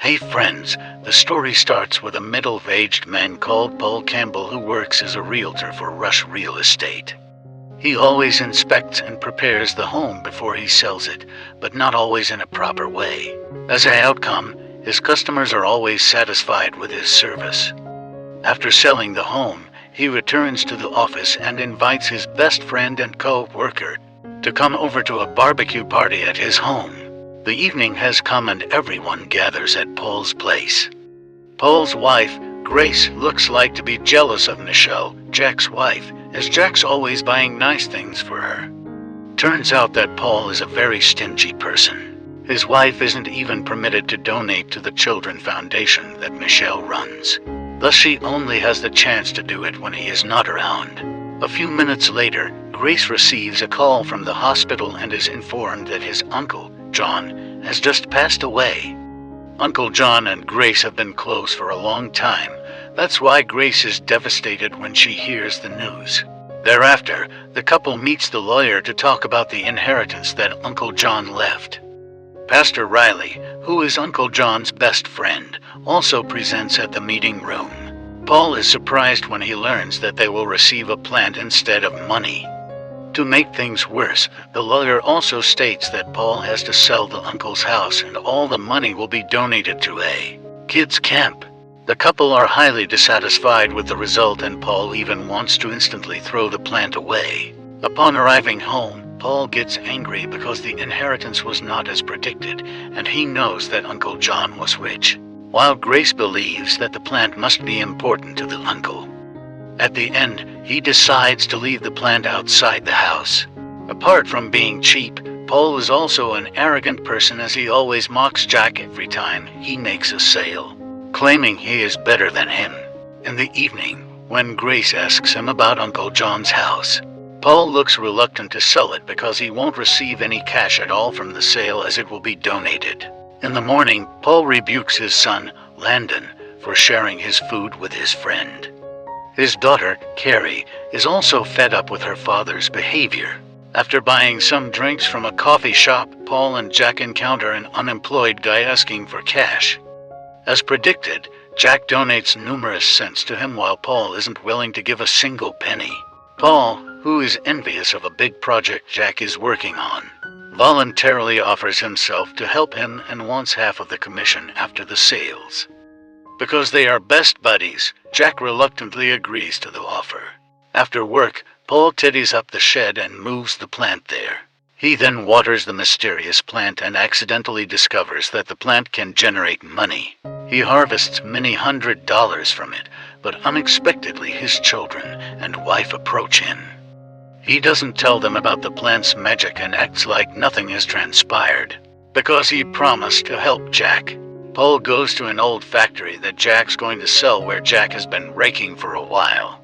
Hey friends, the story starts with a middle-aged man called Paul Campbell who works as a realtor for Rush Real Estate. He always inspects and prepares the home before he sells it, but not always in a proper way. As an outcome, his customers are always satisfied with his service. After selling the home, he returns to the office and invites his best friend and co-worker to come over to a barbecue party at his home. The evening has come and everyone gathers at Paul's place. Paul's wife, Grace, looks like to be jealous of Michelle, Jack's wife, as Jack's always buying nice things for her. Turns out that Paul is a very stingy person. His wife isn't even permitted to donate to the Children Foundation that Michelle runs. Thus she only has the chance to do it when he is not around. A few minutes later, Grace receives a call from the hospital and is informed that his uncle, John, has just passed away. Uncle John and Grace have been close for a long time. That's why Grace is devastated when she hears the news. Thereafter, the couple meets the lawyer to talk about the inheritance that Uncle John left. Pastor Riley, who is Uncle John's best friend, also presents at the meeting room. Paul is surprised when he learns that they will receive a plant instead of money. To make things worse, the lawyer also states that Paul has to sell the uncle's house and all the money will be donated to a kids' camp. The couple are highly dissatisfied with the result and Paul even wants to instantly throw the plant away. Upon arriving home, Paul gets angry because the inheritance was not as predicted and he knows that Uncle John was rich, while Grace believes that the plant must be important to the uncle. At the end, he decides to leave the plant outside the house. Apart from being cheap, Paul is also an arrogant person as he always mocks Jack every time he makes a sale, claiming he is better than him. In the evening, when Grace asks him about Uncle John's house, Paul looks reluctant to sell it because he won't receive any cash at all from the sale as it will be donated. In the morning, Paul rebukes his son, Landon, for sharing his food with his friend. His daughter, Carrie, is also fed up with her father's behavior. After buying some drinks from a coffee shop, Paul and Jack encounter an unemployed guy asking for cash. As predicted, Jack donates numerous cents to him while Paul isn't willing to give a single penny. Paul, who is envious of a big project Jack is working on, voluntarily offers himself to help him and wants half of the commission after the sales. Because they are best buddies, Jack reluctantly agrees to the offer. After work, Paul tidies up the shed and moves the plant there. He then waters the mysterious plant and accidentally discovers that the plant can generate money. He harvests many $100s from it, but unexpectedly his children and wife approach him. He doesn't tell them about the plant's magic and acts like nothing has transpired. Because he promised to help Jack, Paul goes to an old factory that Jack's going to sell where Jack has been raking for a while.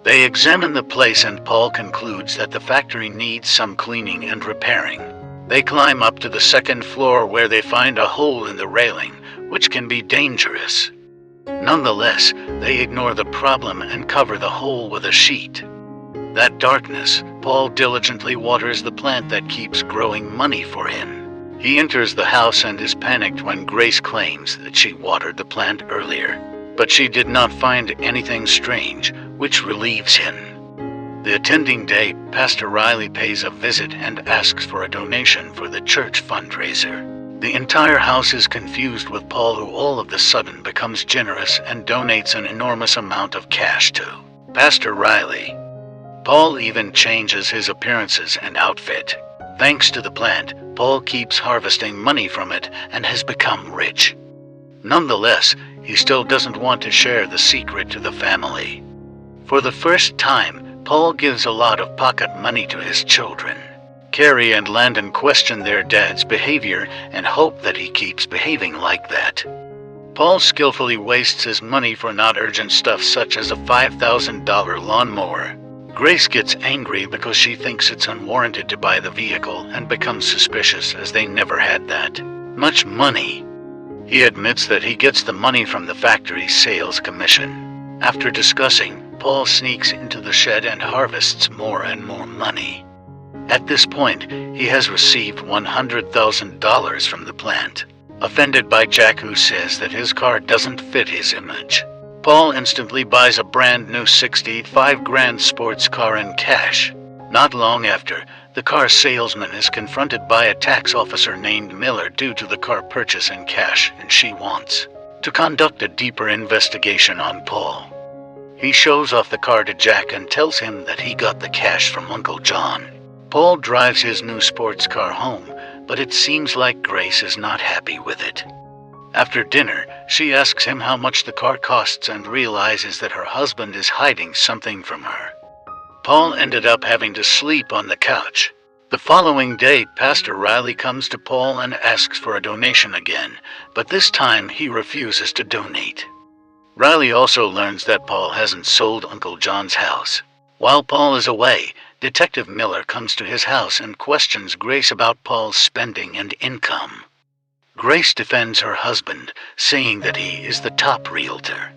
They examine the place and Paul concludes that the factory needs some cleaning and repairing. They climb up to the second floor where they find a hole in the railing, which can be dangerous. Nonetheless, they ignore the problem and cover the hole with a sheet. That darkness, Paul diligently waters the plant that keeps growing money for him. He enters the house and is panicked when Grace claims that she watered the plant earlier, but she did not find anything strange, which relieves him. The attending day, Pastor Riley pays a visit and asks for a donation for the church fundraiser. The entire house is confused with Paul, who all of a sudden becomes generous and donates an enormous amount of cash to Pastor Riley. Paul even changes his appearances and outfit. Thanks to the plant, Paul keeps harvesting money from it and has become rich. Nonetheless, he still doesn't want to share the secret to the family. For the first time, Paul gives a lot of pocket money to his children. Carrie and Landon question their dad's behavior and hope that he keeps behaving like that. Paul skillfully wastes his money for not urgent stuff such as a $5,000 lawnmower. Grace gets angry because she thinks it's unwarranted to buy the vehicle and becomes suspicious as they never had that much money. He admits that he gets the money from the factory's sales commission. After discussing, Paul sneaks into the shed and harvests more and more money. At this point, he has received $100,000 from the plant. offended by Jack, who says that his car doesn't fit his image. Paul instantly buys a brand new 65 grand sports car in cash. Not long after, the car salesman is confronted by a tax officer named Miller due to the car purchase in cash, and she wants to conduct a deeper investigation on Paul. He shows off the car to Jack and tells him that he got the cash from Uncle John. Paul drives his new sports car home, but it seems like Grace is not happy with it. After dinner, she asks him how much the car costs and realizes that her husband is hiding something from her. Paul ended up having to sleep on the couch. The following day, Pastor Riley comes to Paul and asks for a donation again, but this time he refuses to donate. Riley also learns that Paul hasn't sold Uncle John's house. While Paul is away, Detective Miller comes to his house and questions Grace about Paul's spending and income. Grace defends her husband, saying that he is the top realtor.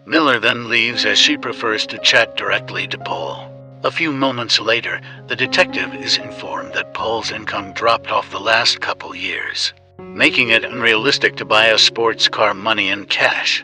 Miller then leaves as she prefers to chat directly to Paul. A few moments later, the detective is informed that Paul's income dropped off the last couple years, making it unrealistic to buy a sports car money in cash.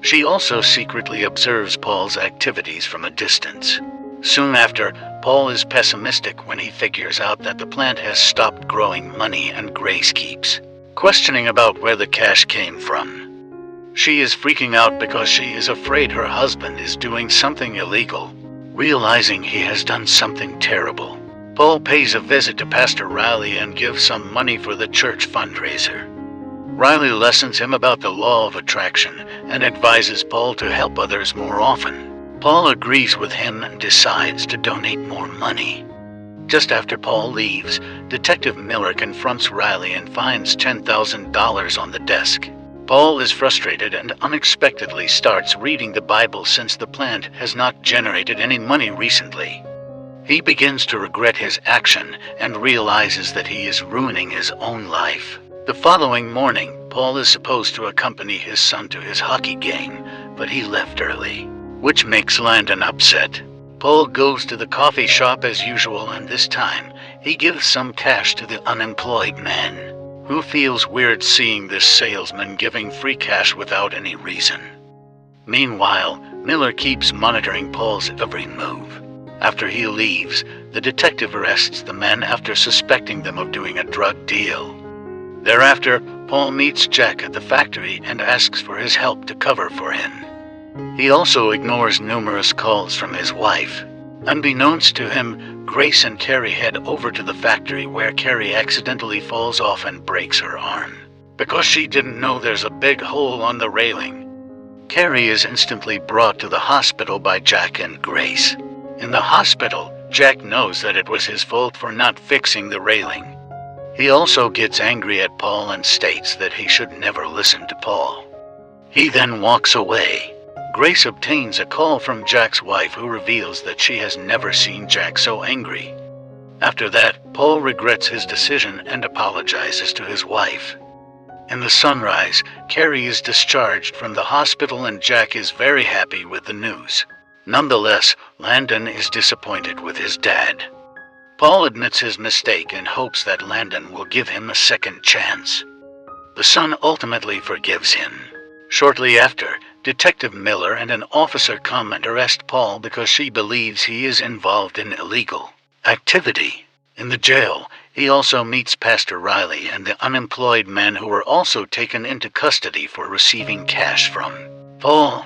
She also secretly observes Paul's activities from a distance. Soon after, Paul is pessimistic when he figures out that the plant has stopped growing money and Grace keeps questioning about where the cash came from. She is freaking out because she is afraid her husband is doing something illegal. Realizing he has done something terrible, Paul pays a visit to Pastor Riley and gives some money for the church fundraiser. Riley lessons him about the law of attraction and advises Paul to help others more often. Paul agrees with him and decides to donate more money. Just after Paul leaves, Detective Miller confronts Riley and finds $10,000 on the desk. Paul is frustrated and unexpectedly starts reading the Bible since the plant has not generated any money recently. He begins to regret his action and realizes that he is ruining his own life. The following morning, Paul is supposed to accompany his son to his hockey game, but he left early, which makes Landon upset. Paul goes to the coffee shop as usual, and this time, he gives some cash to the unemployed man, who feels weird seeing this salesman giving free cash without any reason. Meanwhile, Miller keeps monitoring Paul's every move. After he leaves, the detective arrests the men after suspecting them of doing a drug deal. Thereafter, Paul meets Jack at the factory and asks for his help to cover for him. He also ignores numerous calls from his wife. Unbeknownst to him, Grace and Carrie head over to the factory, where Carrie accidentally falls off and breaks her arm because she didn't know there's a big hole on the railing. Carrie is instantly brought to the hospital by Jack and Grace. In the hospital, Jack knows that it was his fault for not fixing the railing. He also gets angry at Paul and states that he should never listen to Paul. He then walks away. Grace obtains a call from Jack's wife, who reveals that she has never seen Jack so angry. After that, Paul regrets his decision and apologizes to his wife. In the sunrise, Carrie is discharged from the hospital and Jack is very happy with the news. Nonetheless, Landon is disappointed with his dad. Paul admits his mistake and hopes that Landon will give him a second chance. The son ultimately forgives him. Shortly after, Detective Miller and an officer come and arrest Paul because she believes he is involved in illegal activity. In the jail, he also meets Pastor Riley and the unemployed men who were also taken into custody for receiving cash from Paul.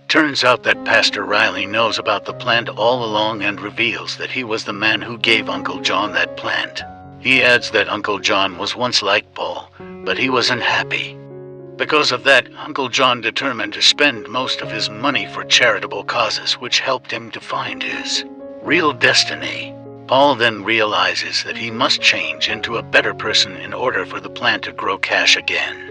Turns out that Pastor Riley knows about the plant all along and reveals that he was the man who gave Uncle John that plant. He adds that Uncle John was once like Paul, but he wasn't happy. Because of that, Uncle John determined to spend most of his money for charitable causes, which helped him to find his real destiny. Paul then realizes that he must change into a better person in order for the plant to grow cash again.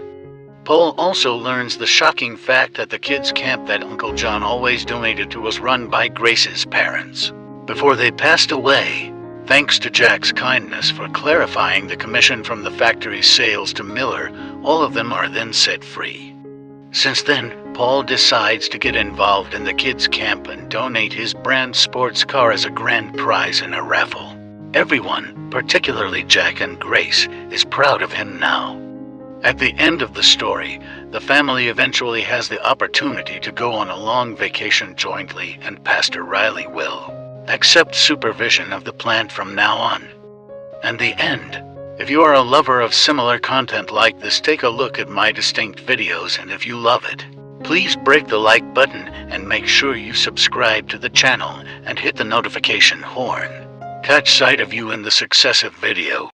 Paul also learns the shocking fact that the kids' camp that Uncle John always donated to was run by Grace's parents before they passed away. Thanks to Jack's kindness for clarifying the commission from the factory's sales to Miller, all of them are then set free. Since then, Paul decides to get involved in the kids' camp and donate his brand sports car as a grand prize in a raffle. Everyone, particularly Jack and Grace, is proud of him now. At the end of the story, the family eventually has the opportunity to go on a long vacation jointly, and Pastor Riley will accept supervision of the plant from now on. And the end. If you are a lover of similar content like this, take a look at my distinct videos, and if you love it, please break the like button and make sure you subscribe to the channel and hit the notification horn. Catch sight of you in the successive video.